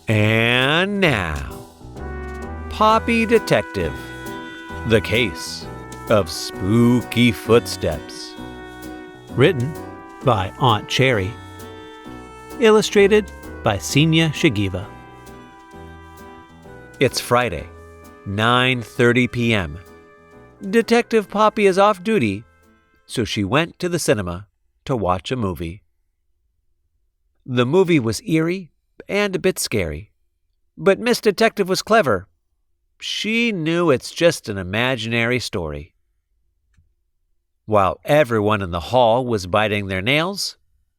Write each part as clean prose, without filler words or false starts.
And now, Poppy Detective, the case of spooky footsteps. Written by Aunt Cherry. Illustrated by Kseniya Shagieva. It's Friday, 9:30 p.m. Detective Poppy is off duty, so she went to the cinema to watch a movie. The movie was eerie and a bit scary, but Miss Detective was clever. She knew it's just an imaginary story. While everyone in the hall was biting their nails,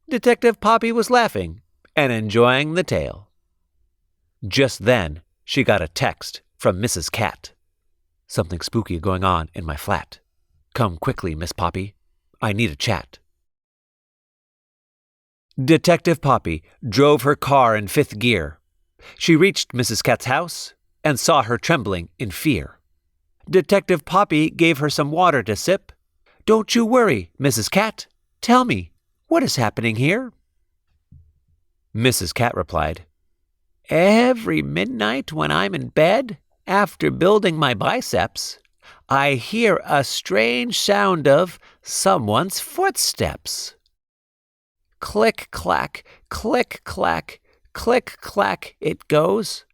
Detective Poppy was laughing and enjoying the tale. Just then, she got a text from Mrs. Cat. "Something spooky going on in my flat. Come quickly, Miss Poppy. I need a chat." Detective Poppy drove her car in 5th gear. She reached Mrs. Cat's house and saw her trembling in fear. Detective Poppy gave her some water to sip. "Don't you worry, Mrs. Cat. Tell me, what is happening here?" Mrs. Cat replied, "Every midnight when I'm in bed, after building my biceps, I hear a strange sound of someone's footsteps. Click-clack, click-clack, click-clack it goes.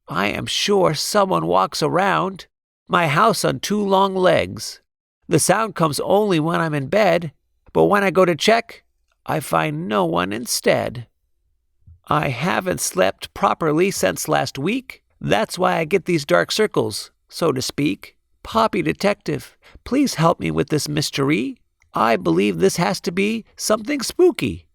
I am sure someone walks around my house on 2 long legs. The sound comes only when I'm in bed, but when I go to check, I find no one instead. I haven't slept properly since last week. That's why I get these dark circles, so to speak. Poppy Detective, please help me with this mystery. I believe this has to be something spooky."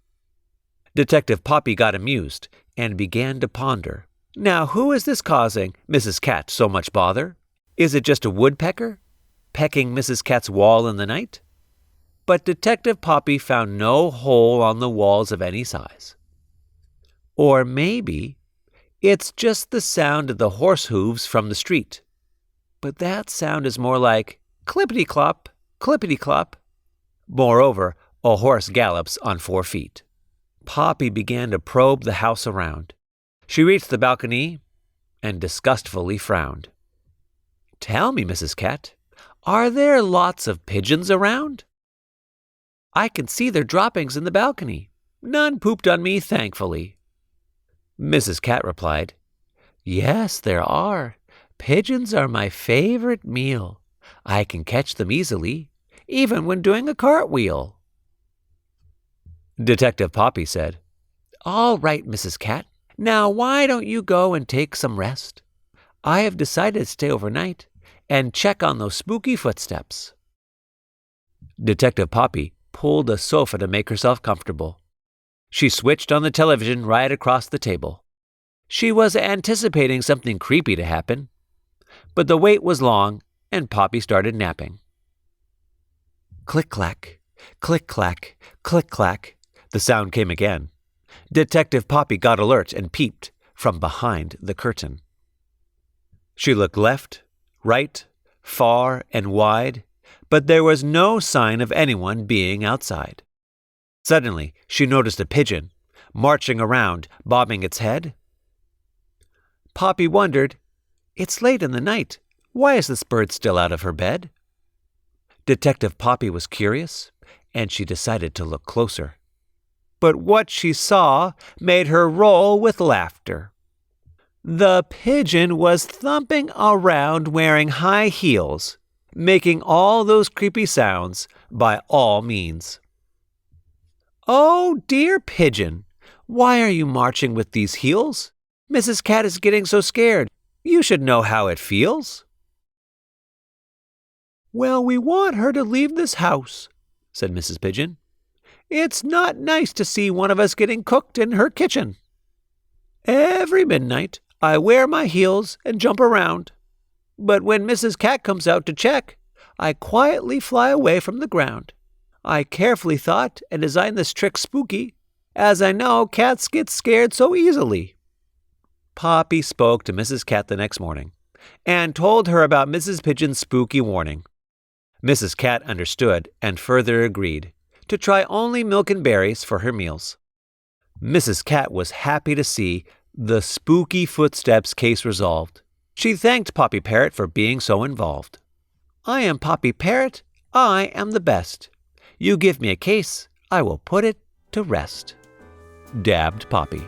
Detective Poppy got amused and began to ponder. Now, who is this causing Mrs. Cat so much bother? Is it just a woodpecker pecking Mrs. Cat's wall in the night? But Detective Poppy found no hole on the walls of any size. Or maybe it's just the sound of the horse hooves from the street. But that sound is more like clippity-clop, clippity-clop. Moreover, a horse gallops on 4 feet. Poppy began to probe the house around. She reached the balcony and disgustfully frowned. "Tell me, Mrs. Cat, are there lots of pigeons around? I can see their droppings in the balcony. None pooped on me, thankfully." Mrs. Cat replied, "Yes, there are. Pigeons are my favorite meal. I can catch them easily, even when doing a cartwheel." Detective Poppy said, "All right, Mrs. Cat. Now why don't you go and take some rest? I have decided to stay overnight and check on those spooky footsteps." Detective Poppy pulled a sofa to make herself comfortable. She switched on the television right across the table. She was anticipating something creepy to happen, but the wait was long and Poppy started napping. Click-clack, click-clack, click-clack. The sound came again. Detective Poppy got alert and peeped from behind the curtain. She looked left, right, far and wide, but there was no sign of anyone being outside. Suddenly, she noticed a pigeon marching around, bobbing its head. Poppy wondered, "It's late in the night. Why is this bird still out of her bed?" Detective Poppy was curious, and she decided to look closer. But what she saw made her roll with laughter. The pigeon was thumping around wearing high heels, making all those creepy sounds by all means. "Oh, dear pigeon, why are you marching with these heels? Mrs. Cat is getting so scared. You should know how it feels." "Well, we want her to leave this house," said Mrs. Pigeon. "It's not nice to see one of us getting cooked in her kitchen. Every midnight, I wear my heels and jump around. But when Mrs. Cat comes out to check, I quietly fly away from the ground. I carefully thought and designed this trick spooky, as I know cats get scared so easily." Poppy spoke to Mrs. Cat the next morning and told her about Mrs. Pigeon's spooky warning. Mrs. Cat understood and further agreed to try only milk and berries for her meals. Mrs. Cat was happy to see The spooky footsteps case resolved. She thanked Poppy Parrot for being so involved. I am Poppy Parrot, I am the best. You give me a case, I will put it to rest. Dabbed Poppy.